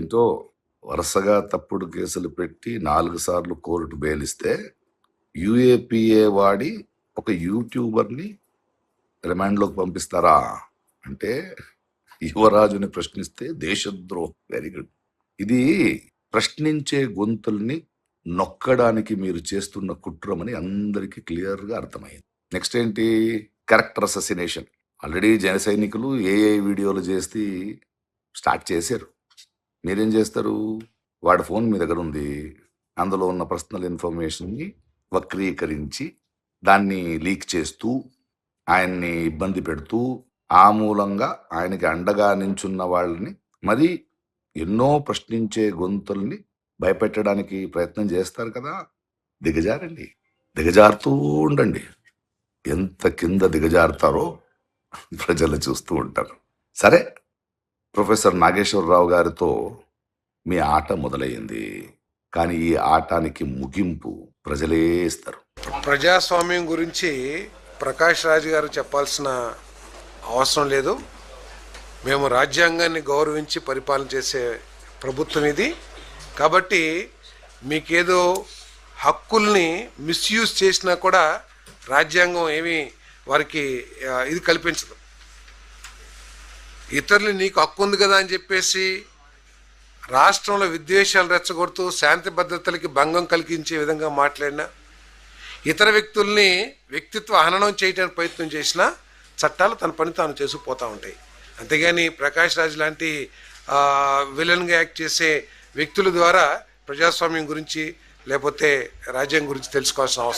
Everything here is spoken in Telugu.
ఏంటో వరుసగా తప్పుడు కేసులు పెట్టి 4 సార్లు కోర్టు బెయిలిస్తే యూఏపీఏ వాడి ఒక యూట్యూబర్ని రిమాండ్లోకి పంపిస్తారా? అంటే యువరాజుని ప్రశ్నిస్తే దేశద్రోహం. Very good. ఇది ప్రశ్నించే గొంతుల్ని నొక్కడానికి మీరు చేస్తున్న కుట్రమని అందరికీ క్లియర్గా అర్థమైంది. నెక్స్ట్ ఏంటి? క్యారెక్టర్ అససినేషన్. ఆల్రెడీ జన సైనికులు ఏఐ వీడియోలు చేసి స్టార్ట్ చేశారు. మీరేం చేస్తారు? వాడి ఫోన్ మీ దగ్గర ఉంది, అందులో ఉన్న పర్సనల్ ఇన్ఫర్మేషన్ని వక్రీకరించి దాన్ని లీక్ చేస్తూ ఆయన్ని ఇబ్బంది పెడుతూ ఆ మూలంగా ఆయనకి అండగా నించున్న వాళ్ళని మరి ఎన్నో ప్రశ్నించే గొంతుల్ని భయపెట్టడానికి ప్రయత్నం చేస్తారు కదా. దిగజారండి, దిగజారుతూ ఉండండి. ఎంత కింద దిగజారుతారో ప్రజలు చూస్తూ ఉంటారు. సరే, ప్రొఫెసర్ నాగేశ్వరరావు గారితో మీ ఆట మొదలయ్యింది, కానీ ఈ ఆటానికి ముగింపు ప్రజలే ఇస్తారు. ప్రజాస్వామ్యం గురించి ప్రకాష్ రాజ్ గారు చెప్పాల్సిన అవసరం లేదు. మేము రాజ్యాంగాన్ని గౌరవించి పరిపాలన చేసే ప్రభుత్వం ఇది. కాబట్టి మీకేదో హక్కుల్ని మిస్యూజ్ చేసినా కూడా రాజ్యాంగం ఏమీ వారికి ఇది కల్పించదు. ఇతరులు నీకు హక్కు ఉంది కదా అని చెప్పేసి రాష్ట్రంలో విద్వేషాలు రెచ్చగొడుతూ శాంతి భద్రతలకి భంగం కలిగించే విధంగా మాట్లాడినా, ఇతర వ్యక్తుల్ని వ్యక్తిత్వ హననం చేయడానికి ప్రయత్నం చేసినా చట్టాలు తన పని తాను చేసుకుపోతూ ఉంటాయి. అంతేగాని ప్రకాష్ రాజ్ లాంటి విలన్గా యాక్ట్ చేసే వ్యక్తుల ద్వారా ప్రజాస్వామ్యం గురించి లేకపోతే రాజ్యాంగం గురించి తెలుసుకోవాల్సిన అవసరం